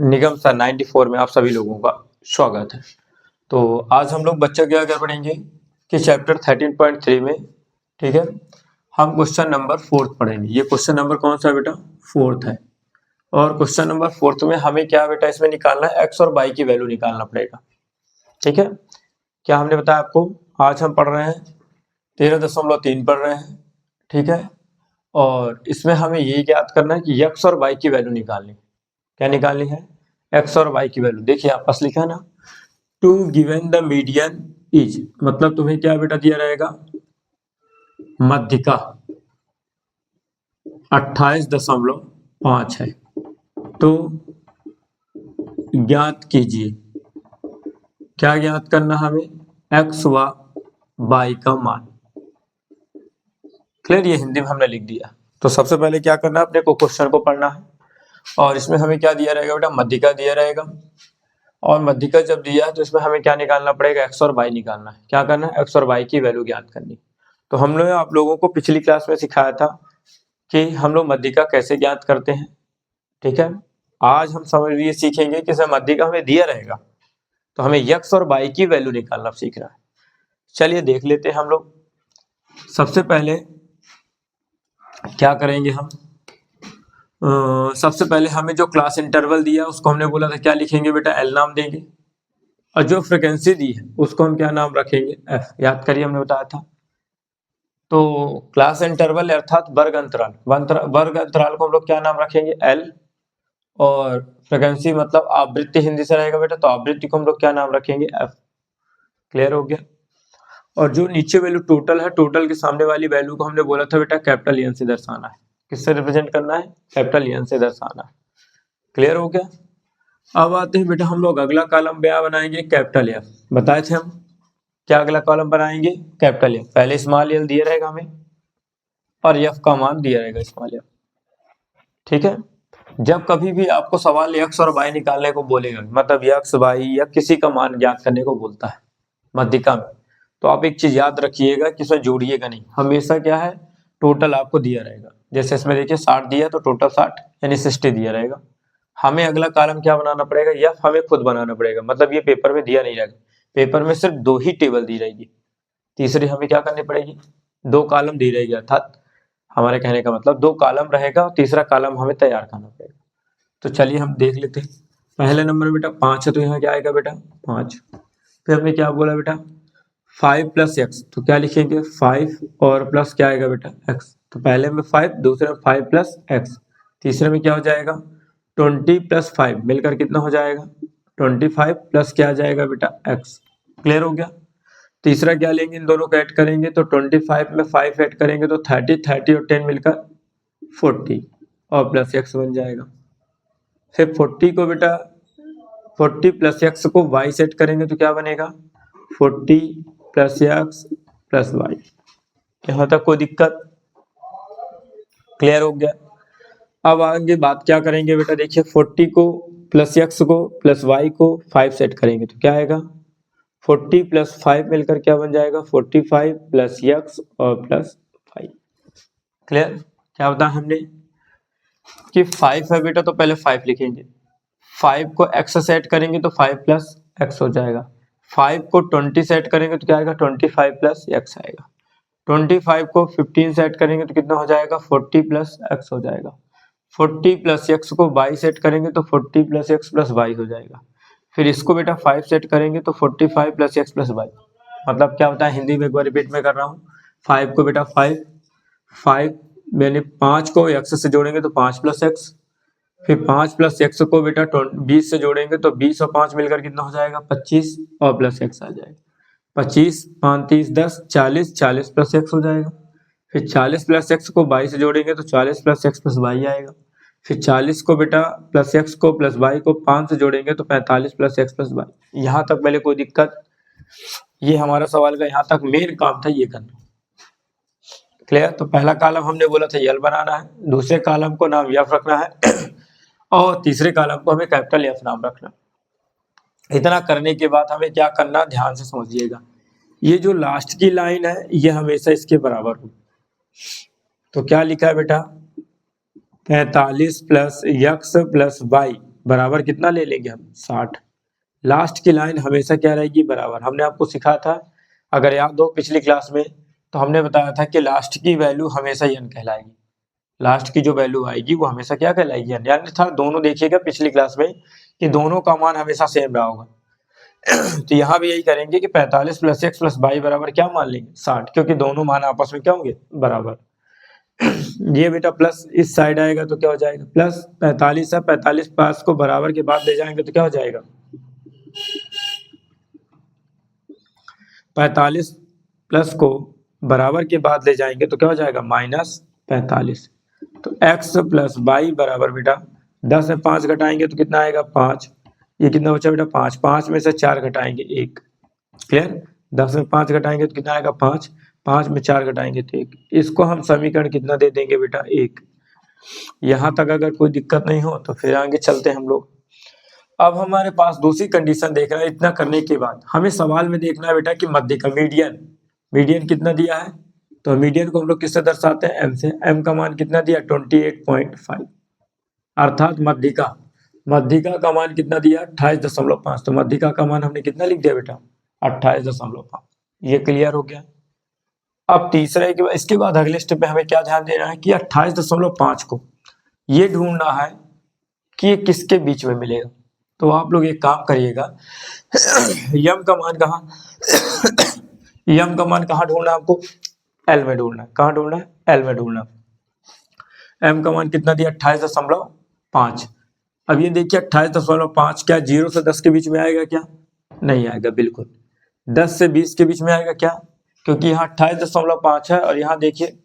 निगम sir 94 में आप सभी लोगों का स्वागत है। तो आज हम लोग बच्चा क्या पढ़ेंगे कि चैप्टर 13.3 में, ठीक है, हम क्वेश्चन नंबर 4 पढ़ेंगे। ये क्वेश्चन नंबर कौन सा है बेटा? 4 है। और क्वेश्चन नंबर 4 में हमें क्या बेटा इसमें निकालना है, एक्स और वाई की वैल्यू निकालना पड़ेगा। ठीक है, क्या हमने बताया आपको, आज हम पढ़ रहे हैं 13.3 पढ़ रहे हैं। ठीक है, और इसमें हमें यही ज्ञात करना है कि एक्स और वाई की वैल्यू निकालनी। क्या निकालनी है? एक्स और वाई की वैल्यू। देखिए आप पास लिखा है ना, to given the median is, मतलब तुम्हें क्या बेटा दिया रहेगा, मध्यिका 28.5 है। तो ज्ञात कीजिए, क्या ज्ञात करना हमें, एक्स व वाई का मान। क्लियर? ये हिंदी में हमने लिख दिया। तो सबसे पहले क्या करना है, अपने को क्वेश्चन को पढ़ना है और इसमें हमें क्या दिया रहेगा बेटा, मध्यिका दिया रहेगा। और मध्यिका जब दिया है तो इसमें हमें क्या निकालना पड़ेगा, एक्स और वाई निकालना है। क्या करना है, एक्स और वाई की वैल्यू ज्ञात करनी। तो हम लोग आप लोगों को पिछली क्लास में सिखाया था कि हम लोग मध्यिका कैसे ज्ञात करते हैं। ठीक है, आज हम समझ लिए सीखेंगे कि सर मध्यिका हमें दिया रहेगा तो हमें एक्स और वाई की वैल्यू निकालना सीखना है। चलिए देख लेते हैं हम लोग। सबसे पहले क्या करेंगे हम, सबसे पहले हमें जो क्लास इंटरवल दिया उसको हमने बोला था क्या लिखेंगे बेटा, एल नाम देंगे। और जो फ्रिक्वेंसी दी है उसको हम क्या नाम रखेंगे, एफ। याद करिए हमने बताया था। तो क्लास इंटरवल अर्थात वर्ग अंतराल, वर्ग अंतराल को हम लोग क्या नाम रखेंगे, एल। और फ्रिक्वेंसी मतलब आवृत्ति हिंदी से रहेगा बेटा, तो आवृत्ति को हम लोग क्या नाम रखेंगे, एफ। क्लियर हो गया? और जो नीचे वैल्यू टोटल है, टोटल के सामने वाली वैल्यू को हमने बोला था बेटा कैपिटल एन से दर्शाना है। किससे रिप्रेजेंट करना है, कैपिटल एन से दर्शाना है। क्लियर हो गया? अब आते हैं बेटा हम लोग अगला कॉलम क्या बनाएंगे, कैपिटल एफ। बताए थे हम क्या अगला कॉलम बनाएंगे, कैपिटल एफ। पहले स्मॉल एल दिया रहेगा हमें और एफ का मान दिया रहेगा स्मॉल एफ। ठीक है, जब कभी भी आपको सवाल एक्स और वाई निकालने को बोलेगा, मतलब एक्स वाई या किसी का मान ज्ञात करने को बोलता है मध्यिका में, तो आप एक चीज याद रखिएगा कि इसमें जोड़िएगा नहीं। हमेशा क्या है, टोटल आपको दिया रहेगा। जैसे इसमें देखिए 60 दिया तो टोटल 60 यानी 60 दिया रहेगा। हमें अगला कॉलम क्या बनाना पड़ेगा, एफ हमें खुद बनाना पड़ेगा। मतलब ये पेपर में दिया नहीं रहेगा, पेपर में सिर्फ 2 ही टेबल दी रहेगी, तीसरी हमें क्या करनी पड़ेगी, 2 कॉलम दी रहेगी। अर्थात हमारे कहने का मतलब 2 कॉलम रहेगा और तीसरा कॉलम हमें तैयार करना पड़ेगा। तो चलिए हम देख लेते हैं। पहले नंबर में बेटा 5 है तो यहाँ क्या आएगा बेटा 5। फिर हमने क्या बोला बेटा 5 प्लस एक्स, तो क्या लिखेंगे 5 और प्लस क्या आएगा बेटा एक्स। तो पहले में 5, दूसरे में 5 प्लस एक्स, तीसरे में क्या हो जाएगा 20 प्लस 5 मिलकर कितना हो जाएगा 25 प्लस क्या आ जाएगा बेटा एक्स। क्लियर हो गया? तीसरा क्या लेंगे, इन दोनों को ऐड करेंगे तो 25 में 5 ऐड करेंगे तो 30 और 10 मिलकर 40 और प्लस एक्स बन जाएगा। फिर 40 को बेटा 40 प्लस एक्स को वाई सेट करेंगे तो क्या बनेगा 40 प्लस एक्स प्लस वाई। यहां तक कोई दिक्कत? क्लियर हो गया? अब आगे बात क्या करेंगे बेटा, देखिए 40 को प्लस एक्स को प्लस वाई को 5 सेट करेंगे तो क्या आएगा 40 प्लस 5 मिलकर क्या बन जाएगा 45 प्लस एक्स और प्लस 5। क्लियर? क्या बताया हमने कि 5 है बेटा तो पहले 5 लिखेंगे, 5 को x सेट करेंगे तो 5 प्लस एक्स हो जाएगा, 5 को 20 सेट करेंगे तो क्या आएगा 25 प्लस एक्स आएगा, 25 को 15 सेट करेंगे तो कितना हो जाएगा 40 प्लस एक्स हो जाएगा, 40 प्लस एक्स को y सेट करेंगे तो 40 प्लस एक्स प्लस वाई हो जाएगा। फिर इसको बेटा 5 सेट करेंगे तो 45 प्लस एक्स प्लस वाई। मतलब क्या होता है, हिंदी में एक बार रिपीट में कर रहा हूँ, 5 को बेटा 5 मैंने 5 को x से जोड़ेंगे तो 5 प्लस एक्स, फिर 5 प्लस एक्स को बेटा 20 से जोड़ेंगे तो 20 और 5 मिलकर कितना हो जाएगा 25 और प्लस एक्स आ जाएगा, 25 5 30 10 40 40 प्लस एक्स हो जाएगा। फिर 40 प्लस एक्स को 22 से जोड़ेंगे तो 40 प्लस एक्स प्लस वाई आएगा। फिर 40 को बेटा प्लस एक्स को प्लस वाई को 5 से जोड़ेंगे तो 45 प्लस एक्स प्लस वाई। यहाँ तक पहले कोई दिक्कत? ये हमारा सवाल का यहाँ तक मेन काम था ये करना। क्लियर? तो पहला कॉलम हमने बोला था एल बनाना है, दूसरे कॉलम को नाम एफ रखना है और तीसरे कॉलम को हमें कैपिटल एफ नाम रखना। इतना करने के बाद हमें क्या करना, ध्यान से समझिएगा, ये जो लास्ट की लाइन है ये हमेशा इसके बराबर हो। तो क्या लिखा है बेटा 45 प्लस एक्स प्लस वाई बराबर कितना ले लेंगे हम 60। लास्ट की लाइन हमेशा क्या रहेगी बराबर। हमने आपको सिखाया था, अगर याद हो पिछली क्लास में, तो हमने बताया था कि लास्ट की वैल्यू हमेशा n कहलाएगी। लास्ट की जो वैल्यू आएगी वो हमेशा क्या कहलाएगी n। यानी था दोनों देखिएगा पिछली क्लास में कि दोनों का मान हमेशा सेम रहा होगा। तो यहाँ भी यही करेंगे कि 45 + x + y बराबर क्या मान लेंगे 60, क्योंकि दोनों मान आपस में क्या होंगे बराबर। ये बेटा प्लस इस साइड आएगा तो क्या हो जाएगा प्लस 45 है, 45 5 को बराबर के बाद ले जाएंगे तो क्या हो जाएगा 45 प्लस को बराबर के बाद ले जाएंगे तो क्या हो जाएगा -45। तो x + y बराबर बेटा 10 में 5 घटाएंगे तो कितना आएगा 5। ये कितना बचा बेटा 5, 5 में से 4 घटाएंगे 1। क्लियर। 10 में 5 घटाएंगे तो कितना आएगा 5, 5 में 4 घटाएंगे तो 1। इसको हम समीकरण कितना दे देंगे बेटा 1। यहाँ तक अगर कोई दिक्कत नहीं हो तो फिर आगे चलते हैं हम लोग। अब हमारे पास दूसरी कंडीशन देखना है। इतना करने के बाद हमें सवाल में देखना है बेटा कि मध्य का मीडियन, मीडियन कितना दिया है, तो मीडियन को हम लोग किससे दर्शाते हैं m से। m का मान कितना दिया 28.5, अर्थात मध्यिका, मध्यिका का मान कितना दिया 28.5। तो मध्यिका का मान हमने कितना लिख दिया बेटा 28.5। ये क्लियर हो गया। अब तीसरा इसके बाद अगले स्टेप में हमें क्या ध्यान देना है कि 28.5 को ये ढूंढना है कि ये किसके बीच में मिलेगा। तो आप लोग एक काम करिएगा, यम का मान कहाँ यम का मान कहाँ ढूंढना है आपको, एल में ढूंढना है। कहाँ ढूंढना है, एल में ढूंढना। एम का मान कितना दिया 28.5। अब ये देखिए 28.5 क्या 0 से 10 के बीच में आएगा क्या, नहीं आएगा बिल्कुल। 10 से 20 के बीच में आएगा क्या, क्योंकि यहाँ 28.5 है और यहाँ देखिए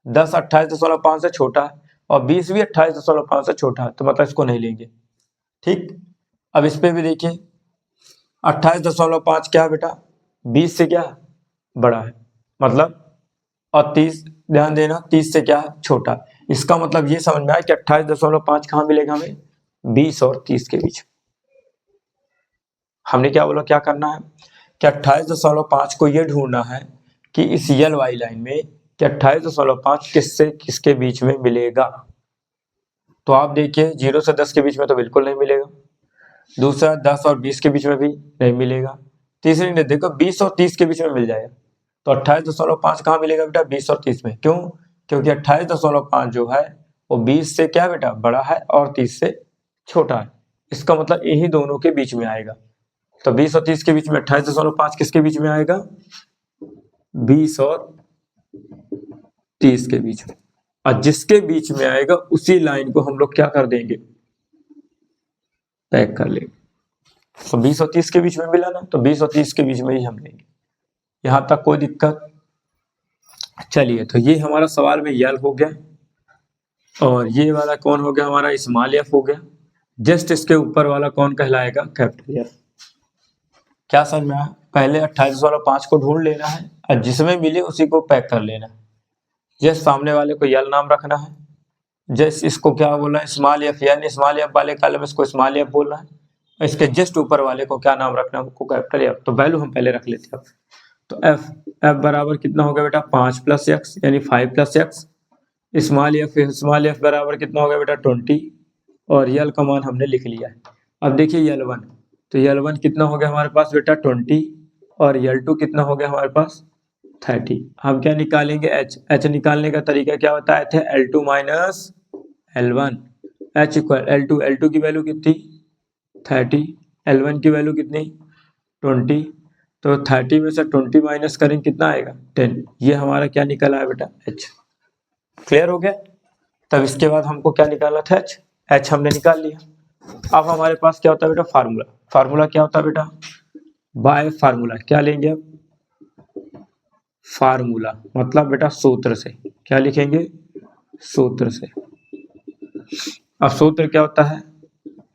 10 28.5 से छोटा है और 20 भी 28.5 से छोटा है, तो मतलब इसको नहीं लेंगे। ठीक। अब इस पे भी देखिए 28.5 क्या है बेटा 20 से क्या बड़ा है, मतलब, और 30 ध्यान देना 30 से क्या छोटा। इसका मतलब ये समझ में आया कि 28.5 कहाँ मिलेगा हमें 20 और 30 के बीच। हमने क्या बोला क्या करना है कि 28.5 को ये ढूंढना है कि इस यल वाई लाइन में कि 28.5 किससे किसके बीच में मिलेगा। तो आप देखिए 0 से 10 के बीच में तो बिल्कुल नहीं मिलेगा, दूसरा 10 और 20 के बीच में भी नहीं मिलेगा, तीसरी ने देखो 20 और 30 के बीच में मिल जाएगा। तो 28.5 कहाँ मिलेगा बेटा 20 और 30 में, क्यों, क्योंकि 28.5 जो है वो 20 से क्या बेटा बड़ा है और 30 से छोटा है। इसका मतलब यही दोनों के बीच में आएगा। तो 20 और 30 के बीच में 28.5 किसके बीच में आएगा 20 और 30 के बीच में। और जिसके बीच में आएगा उसी लाइन को हम लोग क्या कर देंगे पैक कर लेंगे। तो 20 और 30 के बीच में मिला ना, तो 20 और 30 के बीच में ही हम लेंगे। यहां तक कोई दिक्कत। चलिए तो ये हमारा सवाल में यल हो गया और ये वाला कौन हो गया हमारा स्मॉल एफ हो गया। जस्ट इसके ऊपर वाला कौन कहलाएगा कैपिटल एफ। क्या समझ में आया, पहले 28.5 को ढूंढ लेना है और जिसमें मिले उसी को पैक कर लेना है। जस्ट सामने वाले को यल नाम रखना है, जस्ट इसको क्या बोलना है स्मॉल एफ, यानी स्मॉल एफ वाले कॉलम में इसको स्मॉल एफ बोलना है, इसके जस्ट ऊपर वाले को क्या नाम रखना है उसको कैपिटल एफ। तो वैल्यू हम पहले रख लेते हैं। तो एफ बराबर कितना हो गया बेटा 5 + x यानी 5 + x। स्मॉल एफ बराबर कितना हो गया बेटा 20 और यल का मान हमने लिख लिया है। अब देखिए यल1, तो यल1 कितना हो गया हमारे पास बेटा 20 और यल2 कितना हो गया हमारे पास 30। हम क्या निकालेंगे एच निकालने का तरीका क्या बताए थे L2 - L1 H = L2 की वैल्यू कितनी 30, L1 की वैल्यू कितनी 20। तो 30 में से 20 माइनस करेंगे कितना आएगा 10। ये हमारा क्या निकला है बेटा H। क्लियर हो गया। तब इसके बाद हमको क्या निकालना था H हमने निकाल लिया। अब हमारे पास क्या होता है बेटा फार्मूला, फार्मूला क्या होता है बेटा बाय फार्मूला। क्या लेंगे अब फार्मूला, मतलब बेटा सूत्र से। क्या लिखेंगे सूत्र से। अब सूत्र क्या होता है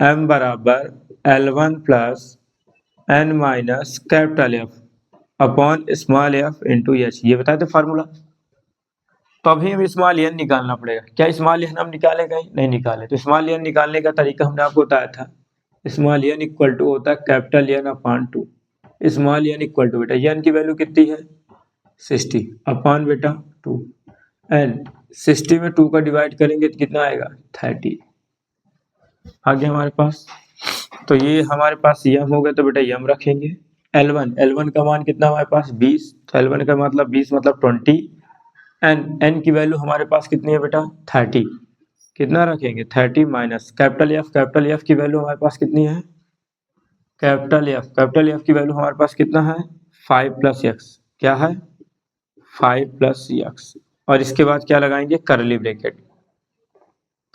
m बराबर L1 + n - capital F upon small F into H, ये बताए थे फार्मूला। तो अभी हमें स्मॉल एन निकालना पड़ेगा। क्या स्मॉल एन हम निकाले कहीं नहीं निकाले, तो स्मॉल एन निकालने का तरीका हमने आपको बताया था। स्मॉल एन इक्वल टू होता है capital N upon 2। Small N equal to बेटा एन की वैल्यू कितनी है 60 अपॉन बेटा 2 एन 60 में 2 का डिवाइड करेंगे तो कितना आएगा 30। आगे हमारे पास, तो ये हमारे पास यम हो गया, तो बेटा यम रखेंगे। L1 का मान कितना हमारे पास 20, तो L1 का मतलब 20 मतलब 20। n की वैल्यू हमारे पास कितनी है बेटा 30, कितना रखेंगे 30 माइनस कैपिटल एफ की वैल्यू हमारे पास कितनी है, कैपिटल एफ की वैल्यू हमारे पास कितना है 5 प्लस एक्स, क्या है 5 प्लस एक्स, और इसके बाद क्या लगाएंगे करली ब्रैकेट।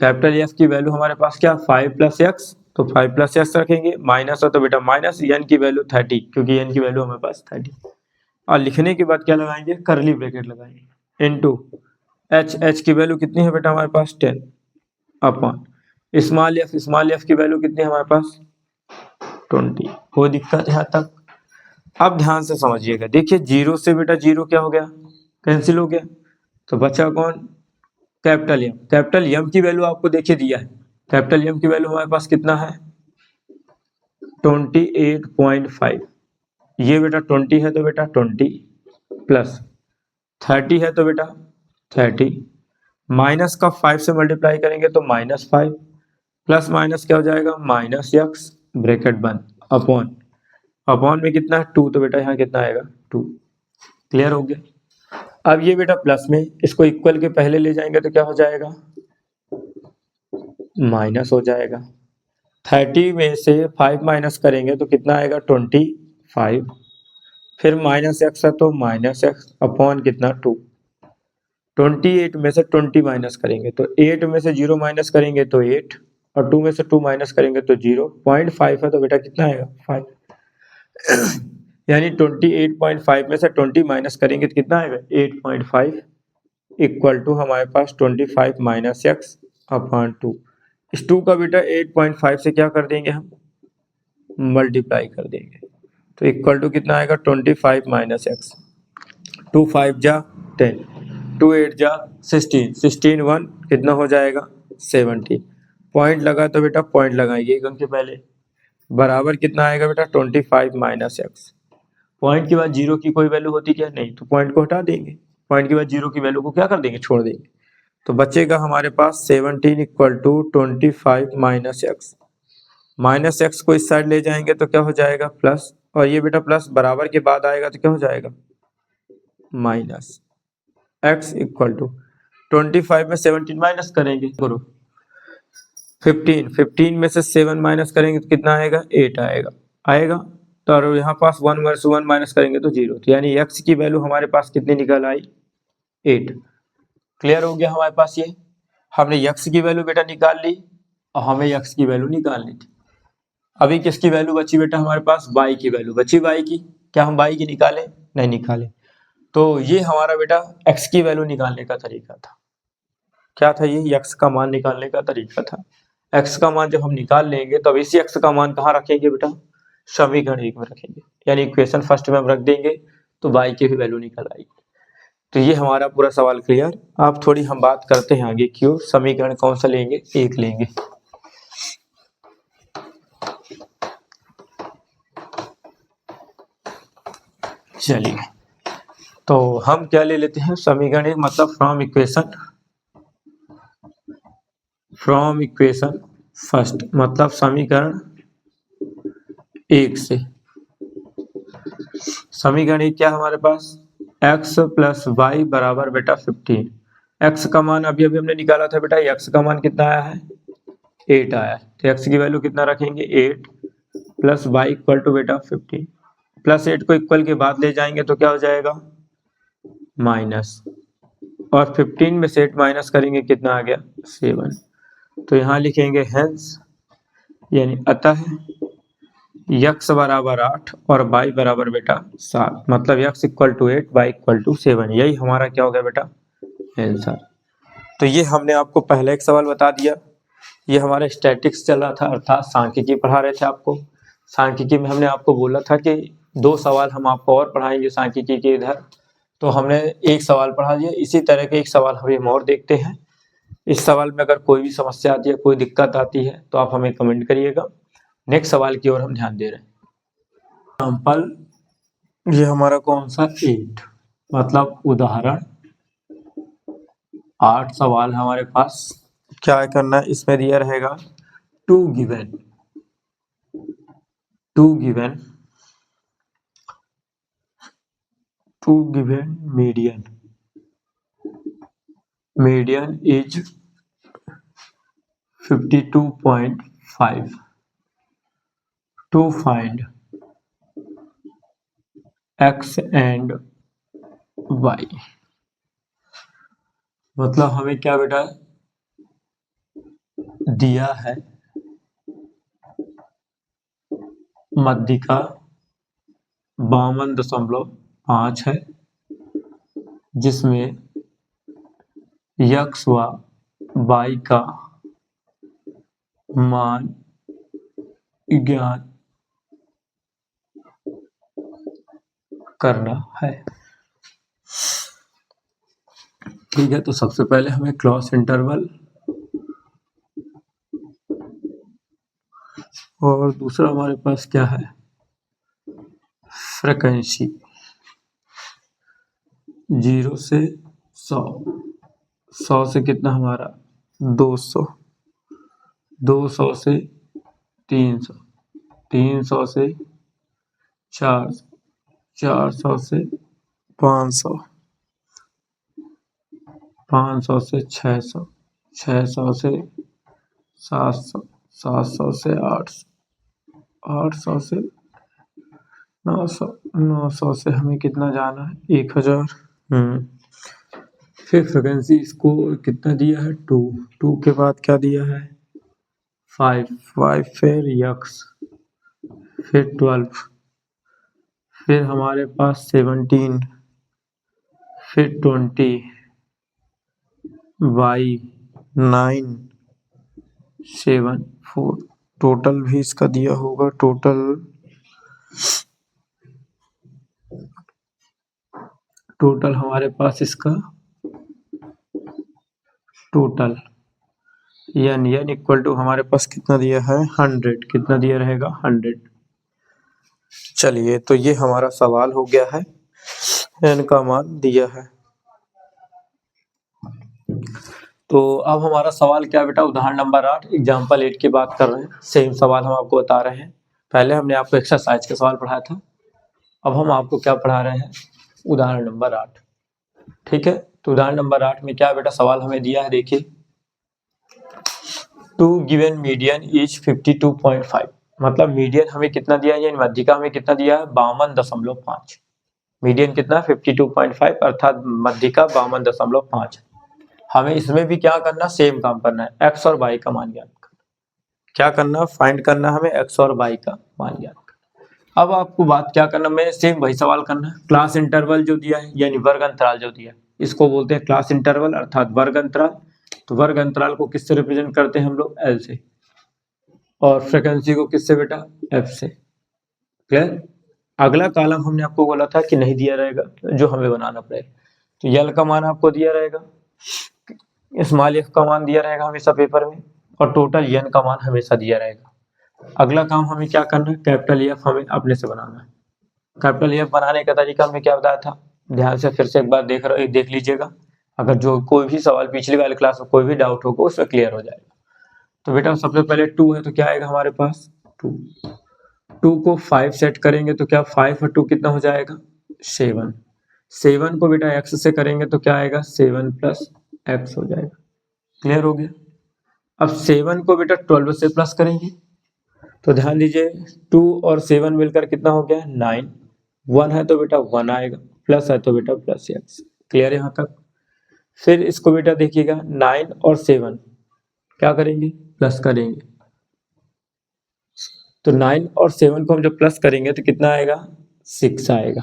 कैपिटल एफ की वैल्यू हमारे पास क्या 5 प्लस एक्स, तो 5 प्लस एक्स रखेंगे, माइनस हो तो बेटा माइनस एन की वैल्यू 30, क्योंकि एन की वैल्यू हमारे पास 30, और लिखने के बाद क्या लगाएंगे करली ब्रैकेट लगाएंगे इनटू एच की वैल्यू कितनी है बेटा हमारे पास 10 अपॉन स्मॉल एफ की वैल्यू कितनी है हमारे पास 20। कोई दिक्कत यहाँ तक? अब ध्यान से समझिएगा, देखिए जीरो से बेटा जीरो क्या हो गया कैंसिल हो गया, तो बचा कौन कैपिटल एम की वैल्यू आपको देखिए दिया है, कैपिटल एम की वैल्यू हमारे पास कितना है 28.5, ये बेटा 20 है तो बेटा 20 प्लस 30 है तो बेटा 30, माइनस का 5 से मल्टीप्लाई करेंगे तो -5, प्लस माइनस क्या हो जाएगा माइनस एक्स ब्रैकेट बंद अपॉन में कितना है 2, तो बेटा यहाँ कितना आएगा 2। क्लियर हो गया? अब ये बेटा प्लस में इसको इक्वल के पहले ले जाएंगे तो क्या हो जाएगा माइनस हो जाएगा, 30 में से 5 माइनस करेंगे तो कितना आएगा 25, फिर माइनस एक्स है तो माइनस एक्स अपॉन कितना 2, 28 में से 20 माइनस करेंगे तो 8 में से 0 माइनस करेंगे तो 8, और 2 में से 2 माइनस करेंगे तो 0, 0.5 है तो बेटा कितना आएगा 5, यानी 28.5 में से 20 माइनस करेंगे तो कितना आएगा 8.5 इक्वल टू हमारे पास 25 माइनस एक्स अपॉन 2। इस 2 का बेटा 8.5 से क्या कर देंगे हम मल्टीप्लाई कर देंगे, तो इक्वल टू कितना आएगा 25 माइनस एक्स, 2 5 जा 10, 2 8 जा 16, 16 1 कितना हो जाएगा 70, पॉइंट लगा तो बेटा पॉइंट लगाएंगे एक अंक के पहले, बराबर कितना आएगा बेटा 25 माइनस एक्स, पॉइंट के बाद जीरो की कोई वैल्यू होती क्या नहीं, तो पॉइंट को हटा देंगे, पॉइंट के बाद जीरो की वैल्यू को क्या कर देंगे छोड़ देंगे, तो बचेगा हमारे पास 17 इक्वल टू 25 माइनस एक्स को इस साइड ले जाएंगे तो क्या हो जाएगा प्लस, और ये बेटा प्लस बराबर के बाद आएगा तो क्या हो जाएगा माइनस एक्स इक्वल टू 25 में 17 माइनस करेंगे करो 15 में से 7 माइनस करेंगे तो कितना आएगा 8 आएगा तो और यहाँ पास 1 माइनस करेंगे तो 0, तो यानी x की वैल्यू हमारे पास कितनी निकल आई 8। क्लियर हो गया हमारे पास, ये हमने x की वैल्यू बेटा निकाल ली और हमें x की वैल्यू निकालनी थी। अभी किसकी वैल्यू बची बेटा हमारे पास y की वैल्यू बची, y की, क्या हम y की निकालें नहीं निकाले, तो ये हमारा बेटा x की वैल्यू निकालने का तरीका था, क्या था ये x का मान निकालने का तरीका था। x का मान जब हम निकाल लेंगे तो अब इसी x का मान कहाँ रखेंगे बेटा समीकरण 1 में रखेंगे, यानी इक्वेशन फर्स्ट में हम रख देंगे तो y की भी वैल्यू निकल आएगी। तो ये हमारा पूरा सवाल क्लियर। आप थोड़ी हम बात करते हैं आगे की ओर, समीकरण कौन सा लेंगे 1 लेंगे। चलिए तो हम क्या ले लेते हैं समीकरण 1 मतलब फ्रॉम इक्वेशन फर्स्ट, मतलब समीकरण 1 से। समीकरण 1 क्या हमारे पास x प्लस वाई बराबर बेटा 15, x का मान अभी अभी हमने निकाला था बेटा, x का मान कितना आया है 8 आया है, तो x की वैल्यू कितना रखेंगे 8 प्लस वाई इक्वल टू बेटा 15, प्लस 8 को इक्वल के बाद ले जाएंगे तो क्या हो जाएगा माइनस, और 15 में से 8 माइनस करेंगे कितना आ गया 7, तो यहाँ लिखेंगे हेंस, यानी अतः x बराबर 8 और y बराबर बेटा 7, मतलब x equal to 8 y equal to 7, यही हमारा क्या हो गया बेटा आंसर। तो ये हमने आपको पहले एक सवाल बता दिया, ये हमारा स्टैटिक्स चल रहा था अर्थात सांख्यिकी पढ़ा रहे थे आपको। सांख्यिकी में हमने आपको बोला था कि 2 सवाल हम आपको और पढ़ाएंगे सांख्यिकी के इधर, तो हमने एक सवाल पढ़ा दिया, इसी तरह के एक सवाल हम और देखते हैं। इस सवाल में अगर कोई भी समस्या आती है कोई दिक्कत आती है तो आप हमें कमेंट करिएगा। नेक्स्ट सवाल की ओर हम ध्यान दे रहे हैं। एग्जाम्पल ये हमारा कौन सा 8, मतलब उदाहरण 8 सवाल हमारे पास क्या करना है, इसमें दिया रहेगा to given median is 52.5 to find x and y। मतलब हमें क्या बेटा दिया है, मध्यिका 52.5 है, जिसमें x व y का मान ज्ञात करना है। ठीक है, तो सबसे पहले हमें क्लॉज इंटरवल और दूसरा हमारे पास क्या है, फ्रीक्वेंसी 0 से 100, 100 से कितना हमारा 200, 200 से 300, 300 से 400, 400 से 500, 500 से 600, 600 से 700, 700 से 800, 800 से 900, 900 से हमें कितना जाना है 1000। फिर फ्रिक्वेंसी इसको कितना दिया है 2, 2 के बाद क्या दिया है 5, 5 फिर यक्स, फिर 12, फिर हमारे पास 17, फिर 20, y 9, 7, 4। टोटल भी इसका दिया होगा, टोटल हमारे पास इसका टोटल n इक्वल टू हमारे पास कितना दिया है 100, कितना दिया रहेगा 100। चलिए, तो ये हमारा सवाल हो गया है, n का मान दिया है। तो अब हमारा सवाल क्या बेटा, उदाहरण नंबर 8 एग्जाम्पल 8 की बात कर रहे हैं। सेम सवाल हम आपको बता रहे हैं। पहले हमने आपको एक्सरसाइज का सवाल पढ़ाया था, अब हम आपको क्या पढ़ा रहे हैं, उदाहरण नंबर 8। ठीक है, तो उदाहरण नंबर 8 में क्या बेटा सवाल हमें दिया है, देखिए टू गिवन मीडियन इज 52.5। मतलब मीडियन हमें कितना दिया है, यानी मध्यिका हमें कितना दिया है 52.5। मीडियन कितना 52.5 अर्थात मध्यिका 52.5। हमें इसमें भी क्या करना, सेम काम करना है, एक्स और वाई का मान ज्ञात करना। क्या करना, फाइंड करना हमें एक्स और वाई का मान ज्ञात करना। अब आपको बात क्या करना, मैं सेम वही सवाल करना है। क्लास इंटरवल जो दिया है यानी वर्ग अंतराल जो दिया है, इसको बोलते हैं क्लास इंटरवल अर्थात वर्ग अंतराल। तो वर्ग अंतराल को किससे रिप्रेजेंट करते हैं हम लोग, एल से, और फ्रिक्वेंसी को किससे बेटा, एफ से। क्लियर। अगला कॉलम हमने आपको बोला था कि नहीं दिया रहेगा, जो हमें बनाना पड़ेगा। तो यल का मान आपको दिया रहेगा, स्मॉल एफ का मान दिया रहेगा हमेशा पेपर में, और टोटल एन का मान हमेशा दिया रहेगा। अगला काम हमें क्या करना है, कैपिटल एफ हमें अपने से बनाना है। कैपिटल एफ बनाने का तरीका हमने क्या बताया था, ध्यान से फिर से एक बार देख लीजिएगा। अगर जो कोई भी सवाल पिछली वाली क्लास में कोई भी डाउट होगा उसमें क्लियर हो जाएगा। तो बेटा सबसे पहले 2 है, तो क्या आएगा हमारे पास 2, 2 को 5 सेट करेंगे तो क्या 5 और 2 कितना हो जाएगा 7, 7 को बेटा x से करेंगे तो क्या आएगा 7 प्लस x हो जाएगा। क्लियर हो गया। अब 7 को बेटा 12 से प्लस करेंगे तो ध्यान दीजिए 2 और 7 मिलकर कितना हो गया 9, 1 है तो बेटा 1 आएगा, प्लस है तो बेटा प्लस x। क्लियर यहाँ तक। फिर इसको बेटा देखिएगा 9 और 7 क्या करेंगे, प्लस करेंगे। तो 9 और 7 को हम जब प्लस करेंगे तो कितना आएगा 6 आएगा।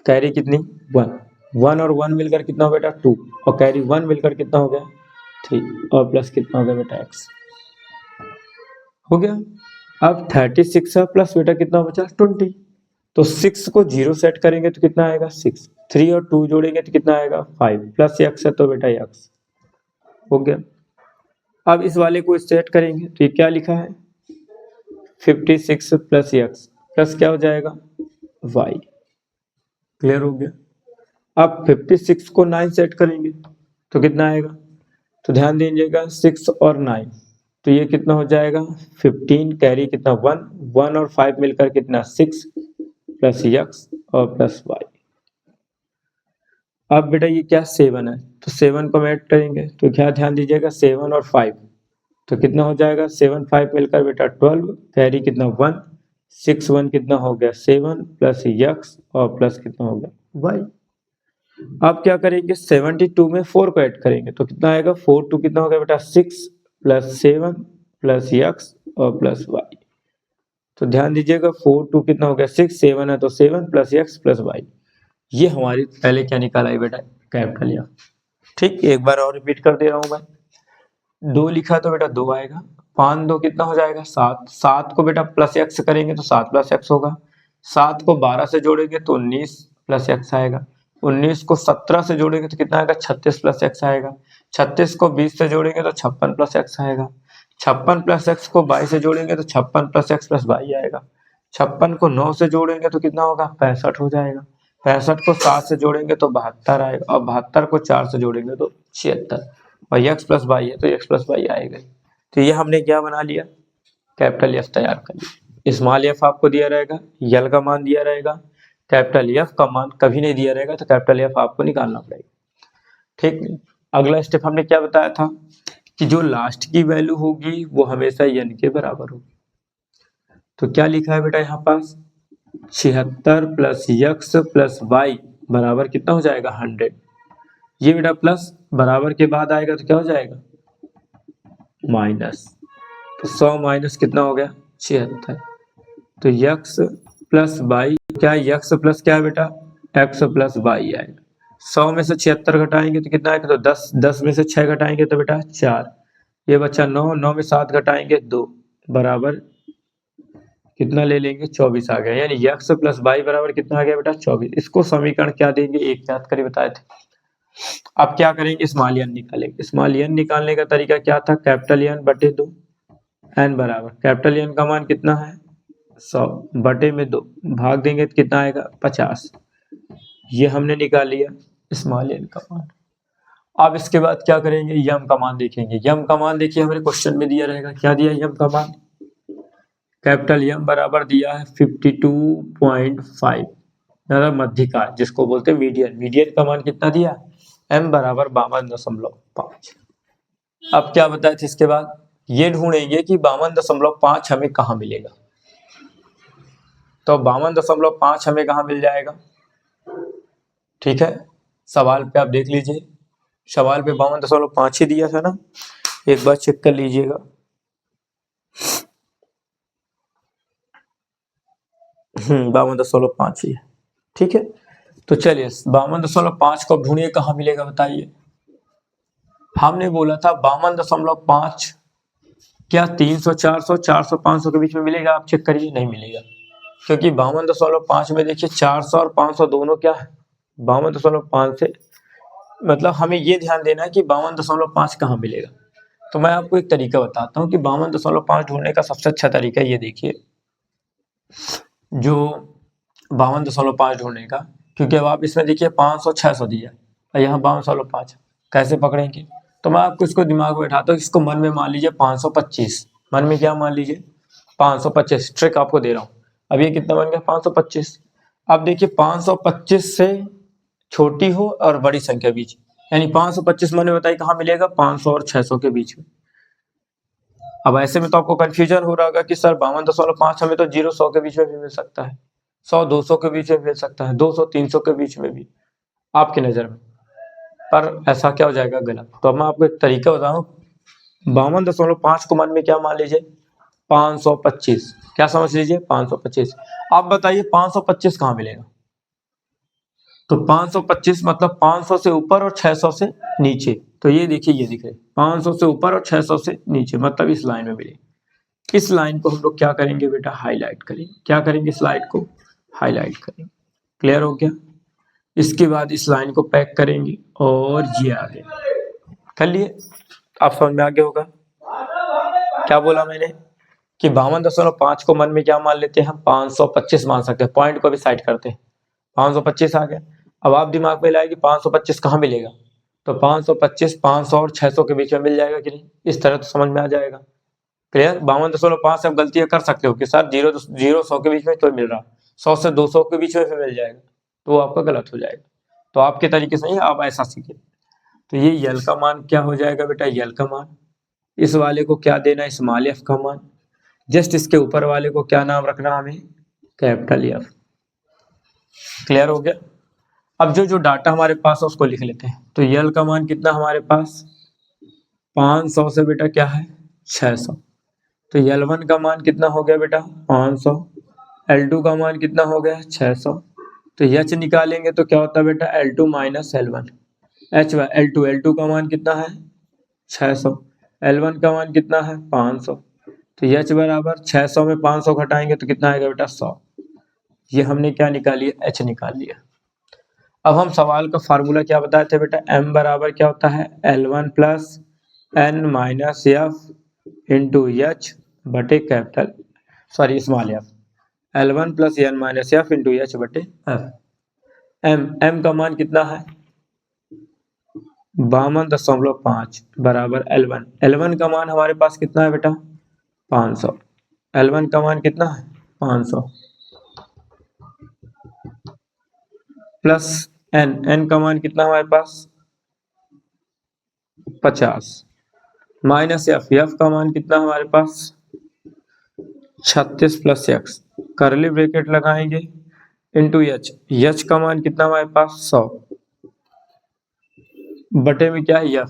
कैरी कितनी 1, 1 और 1 मिलकर कितना हो बेटा 2, और कैरी 1 मिलकर कितना हो गया 3, और प्लस कितना हो गया बेटा x हो गया। अब 36 है प्लस बेटा कितना बचा 20, तो 6 को 0 सेट करेंगे तो कितना आएगा 6, 3 और 2 जोड़ेंगे तो कितना आएगा 5, प्लस x है तो बेटा x हो गया। अब इस वाले को सेट करेंगे तो ये क्या लिखा है 56 प्लस x प्लस क्या हो जाएगा y। क्लियर हो गया। अब 56 को 9 सेट करेंगे तो कितना आएगा, तो ध्यान दीजिएगा 6 और 9 तो ये कितना हो जाएगा 15 कैरी कितना 1, 1 और 5 मिलकर कितना 6 प्लस x और प्लस y। अब बेटा ये क्या 7 है, तो 7 को हम ऐड करेंगे तो क्या ध्यान दीजिएगा 7 और 5 तो कितना हो जाएगा 7 5 मिलकर बेटा 12 कैरी कितना 1, 6 1 कितना हो गया 7 प्लस x और प्लस कितना हो गया y। अब क्या करेंगे 72 में 4 को ऐड करेंगे तो कितना आएगा 4 2 कितना हो गया बेटा 6 प्लस 7 प्लस x और प्लस y। तो ध्यान दीजिएगा 4 2 कितना हो गया 6, 7 है तो 7 प्लस x प्लस y। ये हमारी पहले क्या निकाला है बेटा कैपिटल या। ठीक, एक बार और रिपीट कर दे रहा हूं मैं। 2 लिखा तो बेटा 2 आएगा, 5 2 कितना हो जाएगा 7, 7 को बेटा प्लस x करेंगे तो 7 प्लस x होगा, 7 को 12 से जोड़ेंगे तो 19 प्लस x आएगा, 19 को 17 से जोड़ेंगे तो कितना आएगा 36 प्लस x आएगा, 36 को 20 से जोड़ेंगे तो 56 प्लस x आएगा, 56 प्लस x को 22 से जोड़ेंगे तो 56 प्लस x प्लस y आएगा, 56 को 9 से जोड़ेंगे तो कितना होगा 65 हो जाएगा, 65 को 7 से जोड़ेंगे तो 72 आएगा और 72 को 4 से जोड़ेंगे तो 76 और x प्लस y है तो x प्लस y आएगा। तो ये हमने क्या बना लिया कैपिटल एफ तैयार कर लिया। स्मॉल एफ आपको दिया रहेगा, यल का मान दिया रहेगा, कैपिटल एफ का मान कभी नहीं दिया रहेगा तो कैपिटल एफ आपको निकालना पड़ेगा। ठीक, अगला स्टेप हमने क्या बताया था कि जो लास्ट की वैल्यू होगी वो हमेशा n के बराबर होगी। तो क्या लिखा है बेटा यहाँ पास 76 प्लस x प्लस y बराबर कितना हो जाएगा 100। ये बेटा प्लस बराबर के बाद आएगा तो क्या हो जाएगा माइनस, तो 100 माइनस कितना हो गया 76। तो x प्लस y क्या है x प्लस क्या है बेटा x प्लस y आएगा। 100 में से 76 घटाएंगे तो कितना आएगा तो 10, 10 में से 6 घटाएंगे तो बेटा 4, ये बच्चा 9, 9 में 7 घटाएंगे 2 बराबर कितना ले लेंगे 24 आ गया। यानी x प्लस y बराबर कितना आ गया बेटा 24। इसको समीकरण क्या देंगे एक याद करिए बताए थे। अब क्या करेंगे स्मॉल n निकालेंगे। स्मॉल n निकालने का तरीका क्या था कैपिटल n बटे 2 n बराबर कैपिटल n का मान कितना है 100 बटे में 2 भाग देंगे तो कितना आएगा 50। ये हमने निकाल लिया स्मॉल n का मान। अब इसके बाद क्या करेंगे यम का मान देखेंगे। यम का मान देखिए हमारे क्वेश्चन में दिया रहेगा, क्या दिया यम का मान कैपिटल यम बराबर दिया है 52.5 मतलब मध्यिका जिसको बोलते हैं मीडियन। मीडियन का मान कितना दिया m बराबर 52.5। अब क्या बताया था इसके बाद ये ढूंढेंगे कि 52.5 हमें कहाँ मिलेगा। तो 52.5 हमें कहाँ मिल जाएगा। ठीक है, सवाल पे आप देख लीजिए, सवाल पे 52.5 ही दिया था ना, एक बार चेक कर लीजिएगा। हम्म, 52.5 ही है। ठीक है, तो चलिए 52.5 को ढूंढिए कहाँ मिलेगा बताइए। हमने बोला था 52.5 क्या 300 400 400 500 के बीच में मिलेगा। आप चेक करिए नहीं मिलेगा, क्योंकि 52.5 में देखिए 400 और 500 दोनों क्या है 52.5 से, मतलब हमें ये ध्यान देना है कि 52.5 कहाँ मिलेगा। तो मैं आपको एक तरीका बताता हूँ कि 52.5 ढूंढने का सबसे अच्छा तरीका ये देखिए, जो 52.5 ढूंढने का, क्योंकि अब आप इसमें देखिए 500 600 दिया और यहाँ 52.5 कैसे पकड़ेंगे। तो मैं आपको इसको दिमाग में बैठाता हूँ, इसको मन में मान लीजिए 525, मन में क्या मान लीजिए 525, ट्रिक आपको दे रहा हूँ। अब ये कितना बन गया 525। अब देखिए 525 से छोटी हो और बड़ी संख्या बीच, यानी 525 मैंने बताई कहाँ मिलेगा 500 और 600 के बीच में। अब ऐसे में तो आपको कंफ्यूजन हो रहा होगा कि सर 52.5 हमें तो 0 100 के बीच में भी मिल सकता है, 100 200 के बीच में मिल सकता है, 200 300 के बीच में भी आपकी नजर में, पर ऐसा क्या हो जाएगा गलत। तो अब मैं आपको एक तरीका बताऊं, 52.5 को मन में क्या मान लीजिए 525, क्या समझ लीजिए 525। आप बताइए 525 कहाँ मिलेगा। तो 525 मतलब 500 से ऊपर और 600 से नीचे। तो ये देखिए ये दिख रहे 500 से ऊपर और 600 से नीचे, मतलब इस लाइन में मिले। इस लाइन को हम लोग क्या करेंगे बेटा हाईलाइट करेंगे। क्या करेंगे इस लाइन को हाईलाइट करेंगे। क्लियर हो गया। इसके बाद इस लाइन को पैक करेंगे और ये आगे कर लिए। आप समझ में आ गया होगा क्या बोला मैंने कि 52.5 को मन में क्या मान लेते हैं हम 525 मान सकते हैं, पॉइंट को भी साइड करते हैं 525 आ गया। अब आप दिमाग में लाएगी 525 कहाँ मिलेगा, तो 525 500 और 600 के बीच में मिल जाएगा कि नहीं, इस तरह तो समझ में आ जाएगा। क्लियर। 52.5 से आप गलतियां कर सकते हो कि सर 0 100 के बीच में तो मिल रहा, 100 से 200 के बीच में फिर मिल जाएगा, तो वो आपका गलत हो जाएगा। तो आपके तरीके से नहीं, आप ऐसा सीखे। तो ये यल का मान क्या हो जाएगा बेटा, यल का मान। इस वाले को क्या देना, स्मॉल एफ का मान। जस्ट इसके ऊपर वाले को क्या नाम रखना हमें, कैपिटल एफ। क्लियर हो गया। अब जो जो डाटा हमारे पास है उसको लिख लेते हैं। तो यल का मान कितना हमारे पास, 500 से बेटा क्या है 600। तो L1 का मान कितना हो गया बेटा 500, L2 का मान कितना हो गया 600। तो H निकालेंगे तो क्या होता है बेटा L2 minus L1, H L2, L2 का मान कितना है 600, L1 का मान कितना है 500। तो H बराबर 600 में 500 घटाएंगे तो कितना आएगा बेटा 100। ये हमने क्या निकाल लिया, H निकाल लिया। अब हम सवाल का फार्मूला क्या बताए थे बेटा, M बराबर क्या होता है L1 plus N minus F into H बटे capital sorry small F, L1 plus N minus F into H बटे F। M का मान कितना है 52.5 बराबर L1 का मान हमारे पास कितना है बेटा 500, L1 का मान कितना है 500 प्लस N का मान कितना हमारे पास 50 माइनस F का मान कितना हमारे पास 36 प्लस x, करली ब्रैकेट लगाएंगे इंटू H का मान कितना हमारे पास 100 बटे में क्या है F,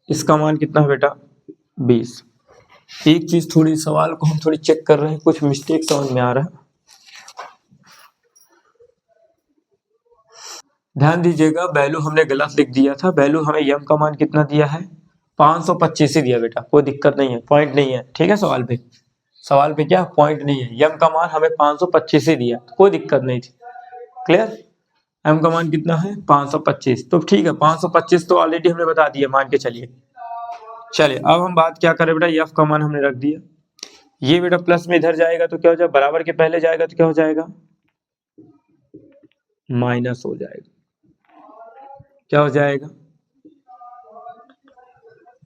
इसका मान कितना है बेटा 20। एक चीज थोड़ी सवाल को हम थोड़ी चेक कर रहे हैं, कुछ मिस्टेक समझ में आ रहा है, ध्यान दीजिएगा। वैल्यू हमने गलत लिख दिया था, वैल्यू हमें m का मान कितना दिया है 525 ही दिया बेटा, कोई दिक्कत नहीं है, पॉइंट नहीं है, ठीक है। सवाल पे क्या पॉइंट नहीं है, m का मान हमें 525 ही दिया, कोई दिक्कत नहीं थी। क्लियर, m का मान कितना है 525, तो ठीक है 525 तो ऑलरेडी हमने बता दिया, मान के चलिए। अब हम बात क्या करें बेटा, f का मान हमने रख दिया, ये बेटा प्लस में इधर जाएगा तो क्या हो जाएगा, बराबर के पहले जाएगा तो क्या हो जाएगा माइनस हो जाएगा, क्या हो जाएगा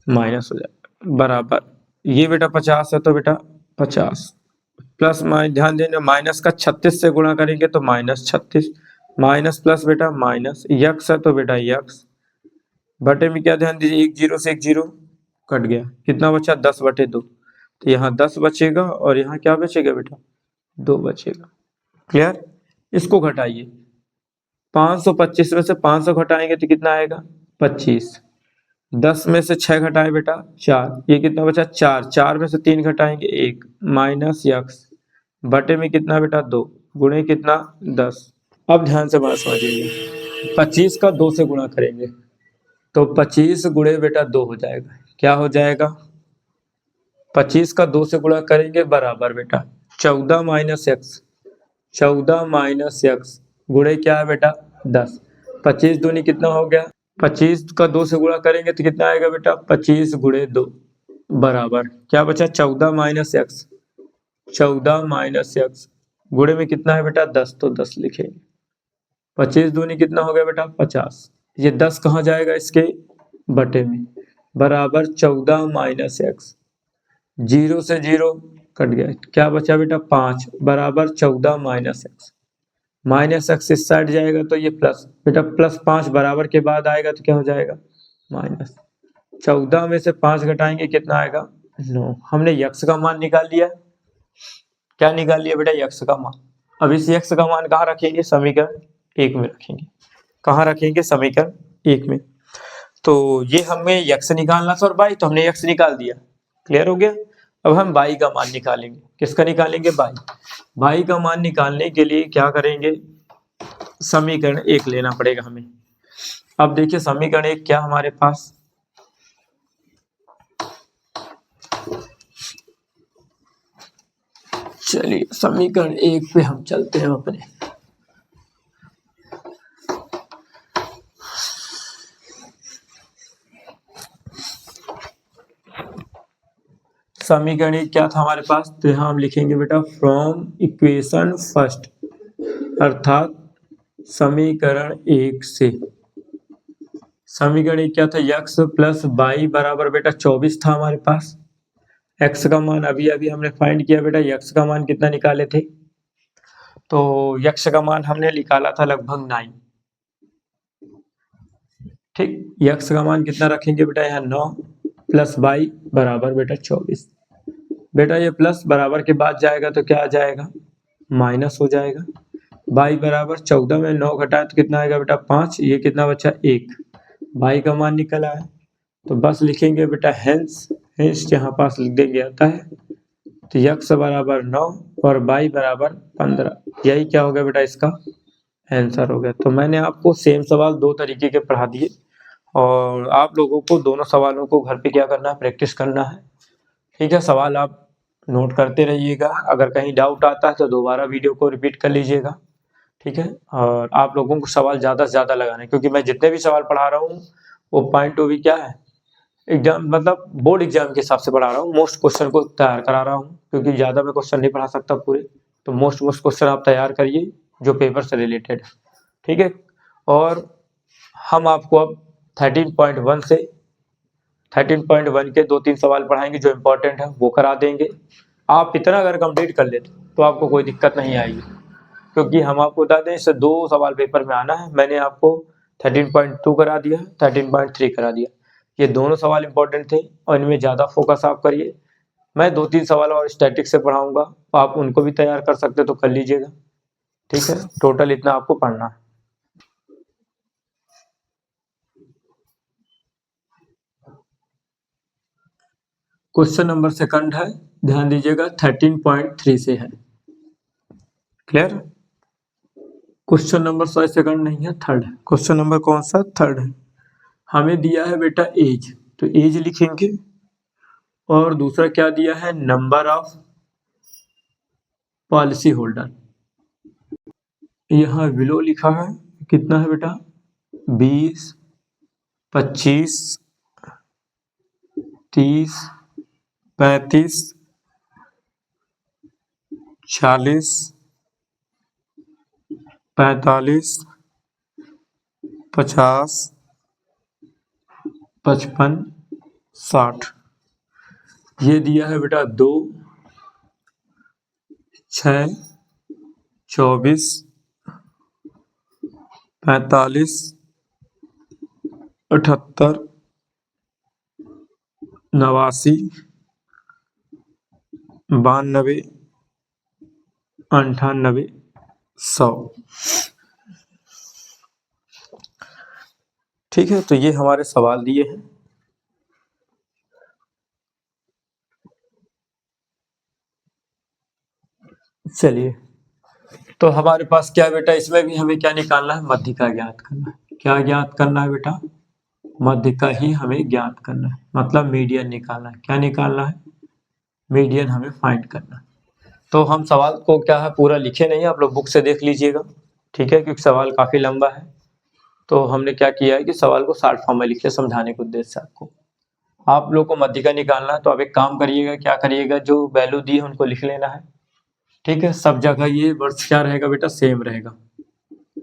माइनस हो जाएगा, बराबर ये बेटा 50 है तो बेटा 50 प्लस ध्यान देना माइनस का 36 से गुणा करेंगे तो माइनस 36, माइनस प्लस बेटा माइनस, यक्स है तो बेटा यक्स बटे में क्या, ध्यान दीजिए एक जीरो से एक जीरो कट गया, कितना बचा 10/2, तो यहाँ 10 बचेगा और यहाँ क्या बचेगा बेटा 2 बचेगा। क्लियर, इसको घटाइए 525 में से 500 घटाएंगे तो कितना आएगा 25, 10 में से 6 घटाएं बेटा 4, ये कितना बचा 4, 4 में से 3 घटाएंगे 1 माइनस यक्स बटे में कितना बेटा 2 गुणे कितना 10। अब ध्यान से बात समझिएगा, 25 का 2 से गुणा करेंगे तो 25 गुणे बेटा 2 हो जाएगा, क्या हो जाएगा 25 का 2 से गुणा करेंगे बराबर बेटा 14 माइनस एक्स, 14 माइनस एक्स गुणे क्या है बेटा 10, 25 दूनी कितना हो गया 25 का 2 से गुणा करेंगे तो कितना आएगा बेटा 25 गुणे 2 बराबर क्या बचा 14 माइनस एक्स, 14 माइनस एक्स गुणे में कितना है बेटा 10, तो 10 लिखेंगे, 25 दूनी कितना हो गया बेटा 50, ये 10 कहाँ जाएगा इसके बटे में बराबर 14 माइनस एक्स, 0 से 0 कट गया, क्या बचा बेटा 5 बराबर 14 माइनस एक्स, माइनस एक्स इस साइड जाएगा तो ये प्लस बेटा प्लस 5 बराबर के बाद आएगा तो क्या हो जाएगा माइनस, 14 में से 5 घटाएंगे कितना आएगा 9। हमने यक्स का मान निकाल लिया, क्या निकाल लिया बेटा यक्स का मान। अब इस यक्स का मान कहाँ रखेंगे, समीकरण 1 में रखेंगे, कहाँ रखेंगे समीकरण 1 में। तो ये हमें यक्स निकालना था और बाई, तो हमने यक्स निकाल दिया, क्लियर हो गया। अब हम बाई का मान निकालेंगे, किसका निकालेंगे बाई का मान निकालने के लिए क्या करेंगे, समीकरण 1 लेना पड़ेगा हमें। अब देखिए समीकरण 1 क्या हमारे पास, चलिए समीकरण 1 पे हम चलते हैं अपने, समीकरण 1 क्या था हमारे पास, तो यहाँ हम लिखेंगे बेटा फ्रॉम इक्वेशन फर्स्ट, अर्थात समीकरण 1 से। समीकरण 1 क्या था, यक्स प्लस बाई बराबर बेटा 24 था हमारे पास, x का मान अभी अभी हमने फाइंड किया बेटा, x का मान कितना निकाले थे, तो x का मान हमने निकाला था लगभग 9। ठीक, x का मान कितना रखेंगे बेटा, यहाँ 9 प्लस y बराबर बेटा 24। बेटा ये प्लस बराबर के बाद जाएगा तो क्या आ जाएगा, माइनस हो जाएगा। y बराबर 14 में 9 घटाए तो कितना आएगा बेटा 5, ये कितना बचा 1, y का मान निकल आया। तो बस लिखेंगे बेटा हेंस, हेंस यहाँ पास लिख देंगे आता है, तो x बराबर 9 और y बराबर 15, यही क्या हो गया बेटा इसका आंसर हो गया। तो मैंने आपको सेम सवाल दो तरीके के पढ़ा दिए और आप लोगों को दोनों सवालों को घर पे क्या करना है, प्रैक्टिस करना है। ठीक है, सवाल आप नोट करते रहिएगा, अगर कहीं डाउट आता है तो दोबारा वीडियो को रिपीट कर लीजिएगा। ठीक है, और आप लोगों को सवाल ज़्यादा से ज़्यादा लगाना है, क्योंकि मैं जितने भी सवाल पढ़ा रहा हूँ वो पॉइंट टू भी क्या है, एग्जाम मतलब बोर्ड एग्जाम के हिसाब से पढ़ा रहा हूँ, मोस्ट क्वेश्चन को तैयार करा रहा हूँ, क्योंकि ज़्यादा मैं क्वेश्चन नहीं पढ़ा सकता पूरे, तो मोस्ट क्वेश्चन आप तैयार करिए जो पेपर से रिलेटेड है। ठीक है, और हम आपको अब 13.1 से 13.1 के 2-3 सवाल पढ़ाएंगे जो इम्पोर्टेंट है, वो करा देंगे। आप इतना अगर कंप्लीट कर लेते तो आपको कोई दिक्कत नहीं आएगी, क्योंकि हम आपको बता दें इससे 2 सवाल पेपर में आना है। मैंने आपको 13.2 करा दिया, 13.3 करा दिया, ये दोनों सवाल इंपॉर्टेंट थे और इनमें ज़्यादा फोकस आप करिए। मैं 2-3 सवाल और स्टैटिक से पढ़ाऊंगा, आप उनको भी तैयार कर सकते तो कर लीजिएगा। ठीक है, टोटल इतना आपको पढ़ना है। क्वेश्चन नंबर सेकंड है, ध्यान दीजिएगा 13.3 से है, क्लियर। क्वेश्चन नंबर सेकंड नहीं है, थर्ड है। क्वेश्चन नंबर कौन सा, थर्ड है। हमें दिया है बेटा एज, तो एज लिखेंगे, और दूसरा क्या दिया है, नंबर ऑफ पॉलिसी होल्डर। यहाँ बिलो लिखा है, कितना है बेटा 20, 25, 30, 35, 40, 45, 50, 55, 60। ये दिया है बेटा 2, 6, 24, 45, 78, 89, 92, 98, 100। ठीक है, तो ये हमारे सवाल दिए हैं। चलिए, तो हमारे पास क्या बेटा, इसमें भी हमें क्या निकालना है, मध्य का ज्ञात करना है। क्या ज्ञात करना है बेटा, मध्य का ही हमें ज्ञात करना है, मतलब मीडियन निकालना है। क्या निकालना है, मीडियन हमें फाइंड करना है। तो हम सवाल को क्या है पूरा लिखे नहीं, आप लोग बुक से देख लीजिएगा। ठीक है, क्योंकि सवाल काफी लंबा है, तो हमने क्या किया है कि सवाल को शॉर्ट फॉर्म में लिखे, समझाने के उद्देश्य से आपको। आप लोग को मध्य का निकालना है, तो आप एक काम करिएगा, क्या करिएगा, जो वैल्यू दी है उनको लिख लेना है। ठीक है, सब जगह ये वर्ड्स क्या रहेगा बेटा, सेम रहेगा।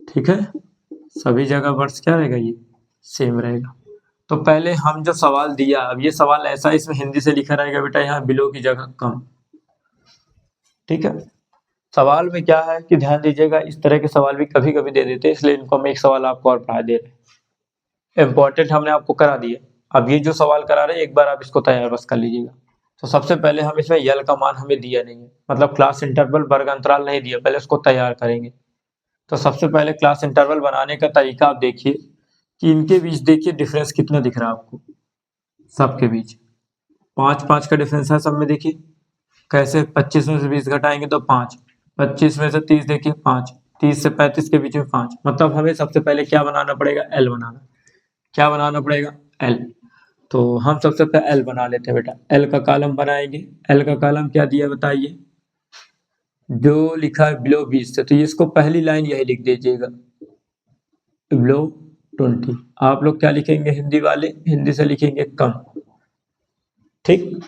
ठीक है, सभी जगह वर्ड्स क्या रहेगा, ये सेम रहेगा। तो पहले हम जो सवाल दिया, अब ये सवाल ऐसा, इसमें हिंदी से लिखा रहेगा बेटा, यहाँ बिलो की जगह कम। ठीक है, सवाल में क्या है कि ध्यान दीजिएगा, इस तरह के सवाल भी कभी कभी दे देते हैं, इसलिए इनको हम एक सवाल आपको और पढ़ा दे रहे हैं। इंपॉर्टेंट हमने आपको करा दिया, अब ये जो सवाल करा रहे हैं एक बार आप इसको तैयार बस कर लीजिएगा। तो सबसे पहले हम इसमें यल का मान हमें दिया नहीं है, मतलब क्लास इंटरवल वर्ग अंतराल नहीं दिया, पहले उसको तैयार करेंगे। तो सबसे पहले क्लास इंटरवल बनाने का तरीका आप देखिए कि इनके बीच देखिए डिफरेंस कितना दिख रहा है आपको, सबके बीच 5-5 का डिफरेंस है सब में। देखिए कैसे, 25 में से 20 घटाएंगे तो 5, 25 में से 30 देखिए 5, 30 से 35 के बीच में 5, मतलब हमें सबसे पहले क्या बनाना पड़ेगा, एल बनाना। क्या बनाना पड़ेगा, एल। तो हम सबसे पहले एल बना लेते हैं बेटा, एल का कॉलम बनाएंगे। एल का कॉलम क्या दिया बताइए, जो लिखा है बिलो 20 से, तो इसको पहली लाइन यही लिख दीजिएगा, बिलो 20। आप लोग क्या लिखेंगे, हिंदी वाले हिंदी से लिखेंगे कम। ठीक,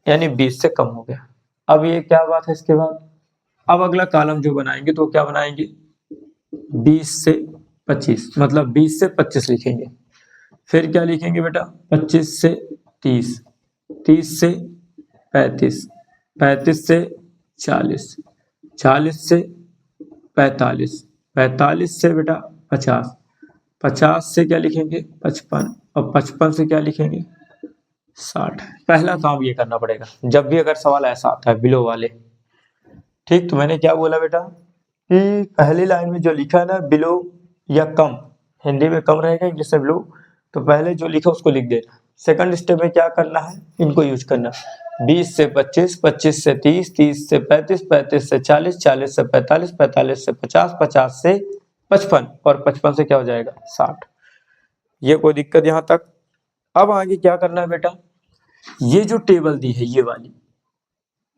यानी 20 से कम हो गया। अब ये क्या बात है, इसके बाद अब अगला कॉलम जो बनाएंगे तो क्या बनाएंगे, 20 से 25, मतलब 20 से 25 लिखेंगे। फिर क्या लिखेंगे बेटा, 25 से 30, 30 से 35, 35 से 40, 40 से 45, 45 से बेटा 50, 50 से क्या लिखेंगे 55, और 55 से क्या लिखेंगे 60। पहला काम ये करना पड़ेगा जब भी अगर सवाल ऐसा आता है बिलो वाले। ठीक, तो मैंने क्या बोला बेटा कि पहली लाइन में जो लिखा है ना बिलो या कम, हिंदी में कम रहेगा, इंग्लिश में बिलो, तो पहले जो लिखा उसको लिख देना। सेकंड स्टेप में क्या करना है, इनको यूज करना, 20 से 25, 25 से 30, 30 से 35, 35 से 40, 40 से 45, 45 से 50, 50 से 55, और 55 से क्या हो जाएगा 60। ये कोई दिक्कत यहाँ तक। अब आगे क्या करना है बेटा, ये जो टेबल दी है ये वाली,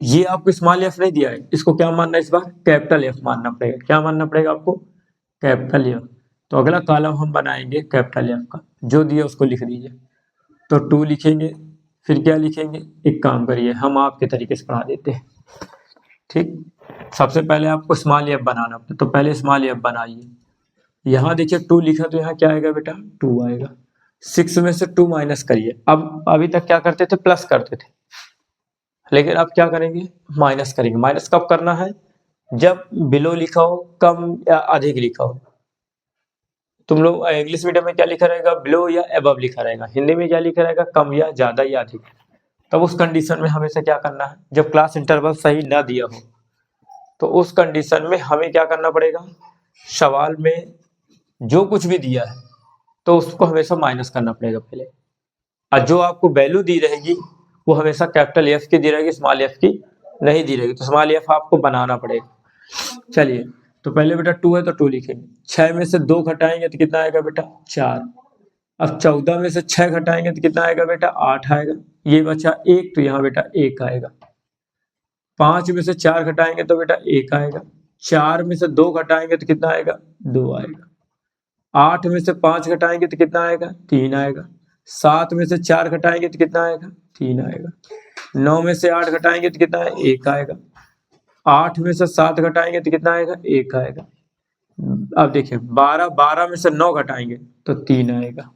ये आपको स्मॉल एफ नहीं दिया है, इसको क्या मानना है इस बार, कैपिटल एफ मानना पड़ेगा। क्या मानना पड़ेगा आपको, कैपिटल एफ। तो अगला कॉलम हम बनाएंगे कैपिटल एफ का, जो दिया उसको लिख दीजिए। तो 2 लिखेंगे, फिर क्या लिखेंगे, एक काम करिए हम आपके तरीके से पढ़ा देते हैं। ठीक, सबसे पहले आपको स्मॉल एफ बनाना पड़ेगा, तो पहले स्मॉल एफ बनाइए। यहाँ देखिए 2 लिखा, तो यहाँ क्या आएगा बेटा 2 आएगा। 6 में से 2 माइनस करिए। अब अभी तक क्या करते थे, प्लस करते थे, लेकिन अब क्या करेंगे, माइनस करेंगे। माइनस कब करना है, जब बिलो लिखा हो, कम या अधिक लिखा हो। तुम लोग इंग्लिश मीडियम में क्या लिखा रहेगा, बिलो या अबव लिखा रहेगा। हिंदी में क्या लिखा रहेगा, कम या ज्यादा या अधिक। तब उस कंडीशन में हमेशा क्या करना है, जब क्लास इंटरवल सही ना दिया हो, तो उस कंडीशन में हमें क्या करना पड़ेगा, सवाल में जो कुछ भी दिया है तो उसको हमेशा माइनस करना पड़ेगा पहले, और जो आपको वैल्यू दी रहेगी वो हमेशा कैपिटल एफ की दी रहेगी, स्मॉल एफ की नहीं दी रहेगी। तो स्मॉल एफ आपको बनाना पड़ेगा। चलिए, तो पहले बेटा 2 है तो 2 लिखेंगे। 6 में से 2 घटाएंगे तो कितना आएगा बेटा 4। अब 14 में से 6 घटाएंगे तो कितना आएगा बेटा 8 आएगा। ये बचा 1, तो यहाँ बेटा 1 आएगा। 5 में से 4 घटाएंगे तो बेटा 1 आएगा। 4 में से 2 घटाएंगे तो कितना आएगा 2 आएगा। 8 में से 5 घटाएंगे तो कितना आएगा 3 आएगा। 7 में से 4 घटाएंगे तो कितना आएगा 3 आएगा। 9 में से 8 घटाएंगे तो कितना है 1 आएगा। 8 में से 7 घटाएंगे तो कितना आएगा 1 आएगा। अब देखिए 12 में से 9 घटाएंगे तो 3 आएगा,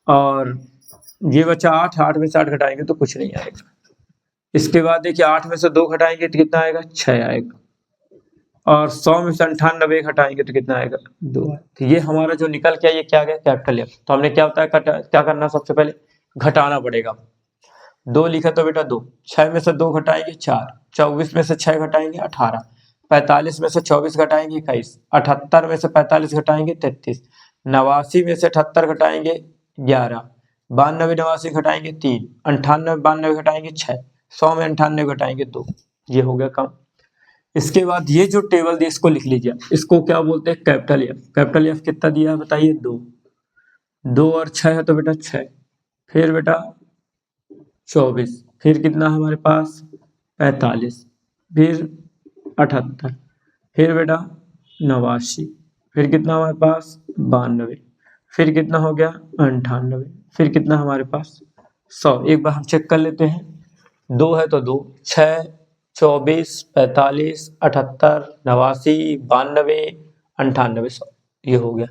और ये बचा 8 में से 8 घटाएंगे तो कुछ नहीं आएगा। इसके बाद देखिए 8 में से 2 घटाएंगे तो कितना आएगा 6 आएगा, और 100 में से 98 घटाएंगे तो कितना आएगा 2 आएगा। तो ये हमारा जो निकल के ये क्या गया कैपिटल एफ। तो हमने क्या बताया, क्या करना, सबसे पहले घटाना पड़ेगा। 2 लिखा तो बेटा 2, 6 में से 2 घटाएंगे 4, 24 में से 6 घटाएंगे 18, 45 में से 24 घटाएंगे 21, 78 में से 45 घटाएंगे 33, 89 में से 78 घटाएंगे 11, 92 89 घटाएंगे 3, 98 92 घटाएंगे 6, 100 में 98 घटाएंगे 2। ये हो गया काम। इसके बाद ये जो टेबल दिया इसको लिख लीजिए, इसको क्या बोलते हैं कैपिटल एफ। कैपिटल एफ कितना दिया है बताइए 2, 2 और 6 है तो बेटा 6, फिर बेटा 24, फिर कितना है हमारे पास 45, फिर 78, फिर बेटा 89, फिर कितना हमारे पास 92, फिर कितना हो गया 98, फिर कितना हमारे पास 100। एक बार हम चेक कर लेते हैं, 2 है तो 2, 6, 24, 45, 78, 89, 92, 98, 100, ये हो गया।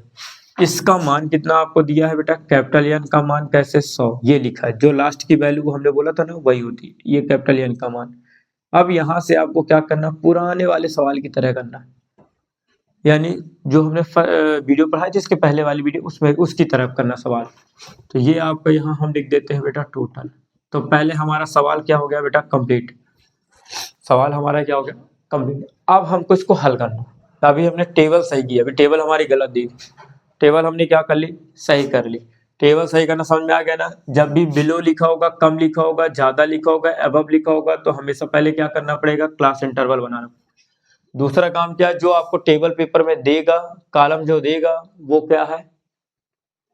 इसका मान कितना आपको दिया है बेटा, कैपिटल एन का मान कैसे 100, ये लिखा है। जो लास्ट की वैल्यू हमने बोला था ना वही होती है, ये कैपिटल एन का मान। अब यहाँ से आपको क्या करना, पुराने वाले सवाल की तरह करना है, यानी जो हमने वीडियो पढ़ा है जिसके पहले वाली वीडियो उसमें उसकी तरफ करना सवाल। तो ये आपका यहाँ हम लिख देते हैं बेटा टोटल। तो पहले हमारा सवाल क्या हो गया बेटा कंप्लीट, सवाल हमारा क्या हो गया कंप्लीट। अब हमको इसको हल करना। अभी हमने टेबल सही किया, अभी टेबल हमारी गलत दी, टेबल हमने क्या कर ली सही कर ली। टेबल सही करना समझ में आ गया ना। जब भी बिलो लिखा होगा, कम लिखा होगा, ज्यादा लिखा होगा, अबव लिखा होगा, तो हमेशा पहले क्या करना पड़ेगा क्लास इंटरवल बनाना। दूसरा काम क्या है, जो आपको टेबल पेपर में देगा, कॉलम जो देगा वो क्या है,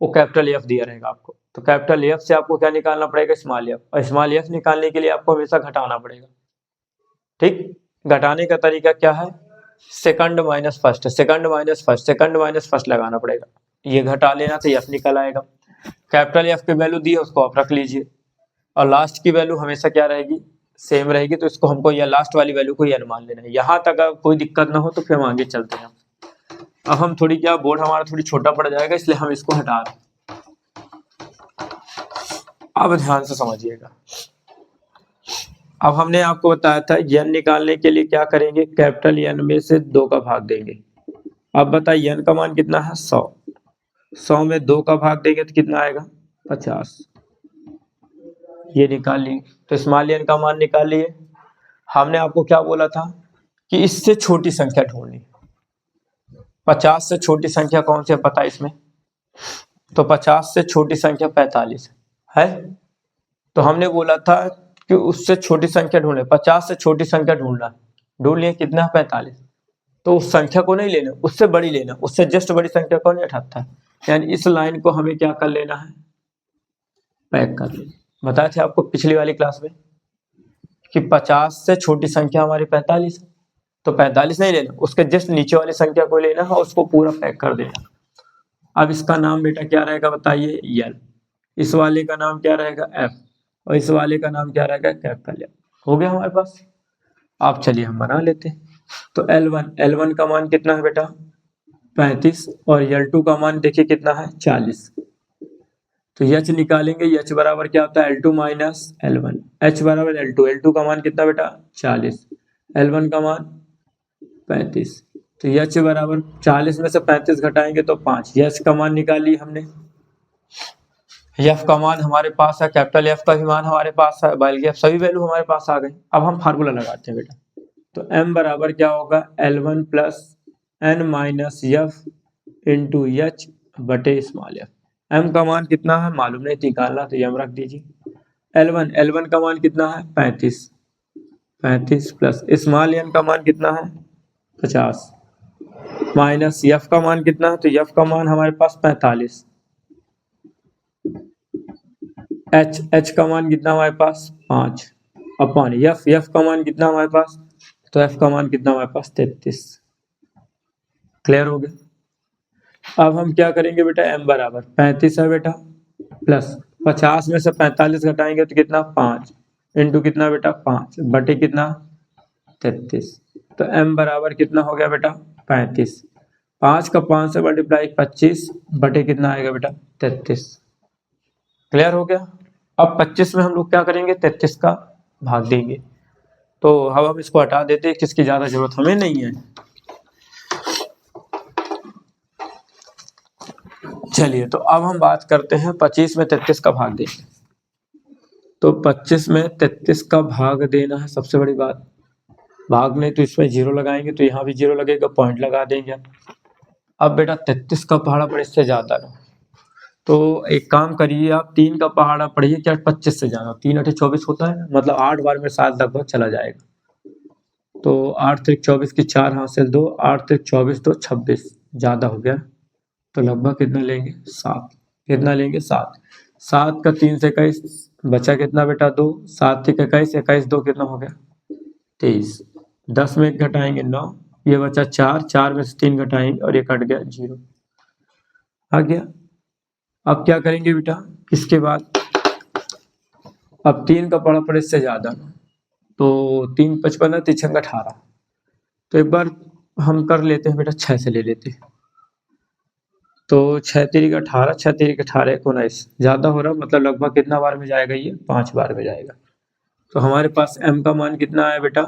वो कैपिटल एफ दिया रहेगा आपको। तो कैपिटल एफ से आपको क्या निकालना पड़ेगा स्मॉल एफ, और स्मॉल एफ निकालने के लिए आपको हमेशा घटाना पड़ेगा। ठीक, घटाने का तरीका क्या है, second minus first, second minus first, second minus first लगाना पड़ेगा। ये घटा लेना तो एफ निकल आएगा। कैपिटल एफ की वैल्यू दी है उसको आप रख लीजिए, और लास्ट की वैल्यू हमेशा क्या रहेगी सेम रहेगी। तो इसको हमको या लास्ट वाली वैल्यू को एन मान लेना है। यहाँ तक अगर कोई दिक्कत ना हो तो फिर हम आगे चलते हैं। अब हम थोड़ी क्या बोर्ड हमारा थोड़ी छोटा पड़ जाएगा, इसलिए हम इसको हटा रहे हैं। अब ध्यान से समझिएगा, अब हमने आपको बताया था n निकालने के लिए क्या करेंगे, कैपिटल N में से 2 का भाग देंगे। अब बताइए n का मान कितना है 100, 100 में 2 का भाग देंगे तो कितना आएगा 50, ये निकाल लिए। तो स्मॉल n का मान निकाल लिए। हमने आपको क्या बोला था कि इससे छोटी संख्या ढूंढनी, 50 से छोटी संख्या कौन सी है पता है इसमें, तो 50 से छोटी संख्या 45 है। तो हमने बोला था कि उससे छोटी संख्या ढूंढे, 50 से छोटी संख्या ढूंढना, ढूंढ लिए कितना है 45। तो उस संख्या को नहीं लेना, उससे बड़ी लेना, उससे जस्ट बड़ी संख्या को नहीं हटाता है। यानी इस लाइन को हमें क्या कर लेना है, पैक कर लेना। बताए थे आपको पिछली वाली क्लास में कि 50 से छोटी संख्या हमारी 45 है, तो 45 नहीं लेना, उसके जस्ट नीचे वाली संख्या को लेना है, उसको पूरा पैक कर देना। अब इसका नाम बेटा क्या रहेगा बताइए, यल। इस वाले का नाम क्या रहेगा, एफ, और इस वाले का नाम क्या रहेगा, कैपिटल एफ। हो गया हमारे पास। आप चलिए हम बना लेते हैं। तो L1 का मान कितना है बेटा 35, और L2 का मान देखिए कितना है 40। तो H निकालेंगे, H बराबर क्या होता है L2 माइनस L1, H बराबर L2, L2 का मान कितना बेटा 40, L1 का मान 35। तो H बराबर 40 में से 35 घटाएंगे तो 5, H का मान निकाल ली हमने। F का मान हमारे पास है, कैपिटल F का भी मान हमारे पास है, बल्कि सभी वैल्यू हमारे पास आ गई। अब हम फार्मूला लगाते हैं बेटा। तो M बराबर क्या होगा L1 plus N minus F into H बटे स्मॉल f। M का मान कितना है मालूम नहीं, निकालना तो M रख दीजिए। L1 का मान कितना है 35 प्लस स्मॉल n का मान कितना है 50 माइनस F का मान कितना है, तो F का मान हमारे पास 45, H का मान कितना हमारे पास 5 अपॉन F का मान कितना हमारे पास, तो F का मान कितना हमारे पास 33। क्लियर हो गया। अब हम क्या करेंगे बेटा, M बराबर 35 है बेटा, प्लस 50 में से 45 घटाएंगे तो कितना 5 इंटू कितना बेटा 5 बटे कितना 33। तो M बराबर कितना हो गया बेटा 35, 5 का 5 से मल्टीप्लाई 25 बटे कितना आएगा बेटा 33। क्लियर हो गया। अब 25 में हम लोग क्या करेंगे 33 का भाग देंगे। तो अब हम इसको हटा देते हैं, किसकी ज्यादा जरूरत हमें नहीं है। चलिए तो अब हम बात करते हैं 25 में 33 का भाग देंगे। तो 25 में 33 का भाग देना है सबसे बड़ी बात। भाग नहीं तो इसमें जीरो लगाएंगे, तो यहाँ भी जीरो लगेगा, पॉइंट लगा देंगे। अब बेटा 33 का पहाड़ा पर इससे ज्यादा ना, तो एक काम करिए आप 3 का पहाड़ा पढ़िए, क्या 25 से ज्यादा, 3 8 24 होता है, मतलब 8 बार में 7 लगभग चला जाएगा। तो 8 3 24 की 4 हासिल 2, 8 3 24 तो 26 ज्यादा हो गया, तो लगभग कितना लेंगे 7। कितना लेंगे 7, 7 का 3 से 21 बचा कितना बेटा 2, 7 3 21, 21 2 कितना हो गया 23, 10 में 1 घटाएंगे 9, ये बचा 4, 4 में से 3 घटाएंगे और ये कट गया 0 आ गया। अब क्या करेंगे बेटा, इसके बाद अब 3 का पड़ा पड़े इससे ज्यादा, तो 3 55 3 6 18, तो एक बार हम कर लेते हैं बेटा 6 से ले लेते हैं। तो 6 3 18, 6 3 18 19 ज्यादा हो रहा, मतलब लगभग कितना बार में जाएगा, ये 5 बार में जाएगा। तो हमारे पास M का मान कितना आया बेटा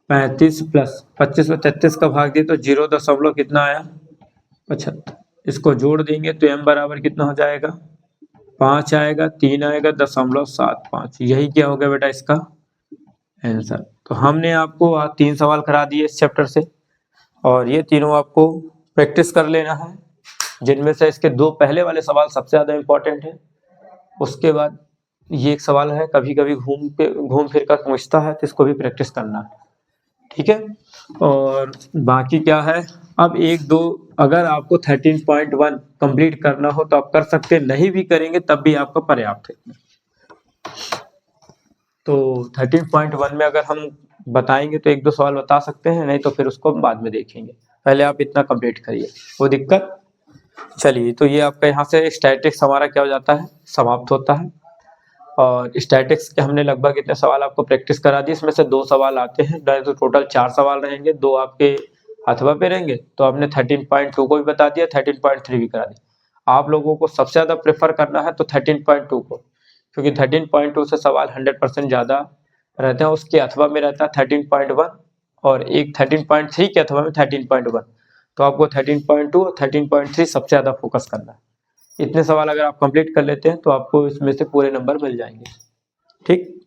35 प्लस 25 में 33 का भाग दिए तो 0 दशमलव कितना आया 75। इसको जोड़ देंगे तो M बराबर कितना हो जाएगा 5 आएगा, 3 आएगा 0.75। यही क्या हो गया बेटा इसका आंसर। तो हमने आपको आज 3 सवाल करा दिए इस चैप्टर से, और ये तीनों आपको प्रैक्टिस कर लेना है, जिनमें से इसके 2 पहले वाले सवाल सबसे ज्यादा इंपॉर्टेंट है। उसके बाद ये एक सवाल है, कभी कभी घूम फिर कर पहुंचता है, तो इसको भी प्रैक्टिस करना है, ठीक है। और बाकी क्या है, अब 1 2 अगर आपको 13.1 कंप्लीट करना हो तो आप कर सकते हैं, नहीं भी करेंगे तब भी आपका पर्याप्त है। तो 13.1 में अगर हम बताएंगे तो 1 2 सवाल बता सकते हैं, नहीं तो फिर उसको बाद में देखेंगे, पहले आप इतना कंप्लीट करिए, वो दिक्कत। चलिए तो ये आपका यहाँ से स्टैटिक्स हमारा क्या हो जाता है, समाप्त होता है। और स्टैटिक्स के हमने लगभग इतने सवाल आपको प्रैक्टिस करा दिए, इसमें से 2 सवाल आते हैं, तो टोटल 4 सवाल रहेंगे, 2 आपके अथवा पे रहेंगे। तो आपने 13.2 को भी बता दिया, 13.3 भी करा दिया। आप लोगों को सबसे ज्यादा प्रेफर करना है तो 13.2 को, क्योंकि 13.2 से सवाल 100% ज्यादा रहते हैं उसके अथवा में रहता है 13.1 और एक 13.3 के अथवा में 13.1। तो आपको 13.2 और 13.3 सबसे ज़्यादा फोकस करना है। इतने सवाल अगर आप कंप्लीट कर लेते हैं तो आपको इसमें से पूरे नंबर मिल जाएंगे। ठीक।